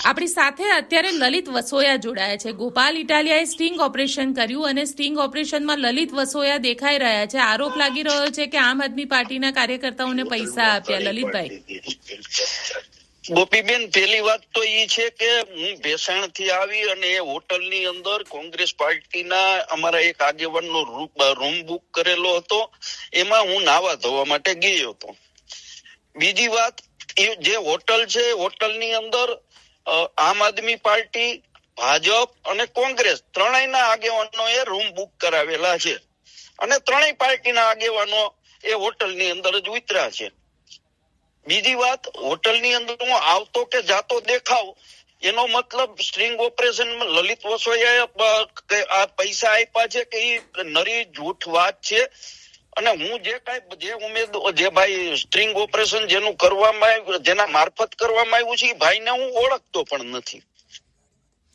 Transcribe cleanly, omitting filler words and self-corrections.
આપણી સાથે અત્યારે લલિત વસોયા જોડાયા છે. ગોપાલ ઇટાલિયાએ સ્ટિંગ ઓપરેશન કર્યું અને સ્ટિંગ ઓપરેશનમાં લલિત વસોયા દેખાઈ રહ્યા છે. આરોપ લાગી રહ્યો છે કે આમ આદમી પાર્ટીના કાર્યકર્તાઓને પૈસા આપ્યા. લલિતભાઈ, ગોપીબેન, પેલી વાત તો ઈ છે કે હું ભેસાણ થી આવી અને એ હોટલ ની અંદર કોંગ્રેસ પાર્ટીના અમારા એક આગેવાનનો રૂમ બુક કરેલો હતો. એમાં હું નાવા ધોવા માટે ગયો હતો. બીજી વાત, એ જે હોટલ છે હોટલ ની અંદર આમ આદમી પાર્ટી, ભાજપ અને કોંગ્રેસ ત્રણેયના આગેવાનો એ રૂમ બુક કરાવેલા છે અને ત્રણેય પાર્ટીના આગેવાનો એ હોટલ ની અંદર જ ઉતર્યા છે. બીજી વાત, હોટલ ની અંદર હું આવતો કે જાતો દેખાવ એનો મતલબ સ્ટ્રિંગ ઓપરેશન લલિત વસોયાએ આ પૈસા આપ્યા છે કે એ નરી જૂઠ વાત છે. અને હું જે ભાઈ સ્ટ્રિંગ ઓપરેશન જેનું કરવામાં આવ્યું, જેના મારફત કરવામાં આવ્યું છે, એ ભાઈને હું ઓળખતો પણ નથી.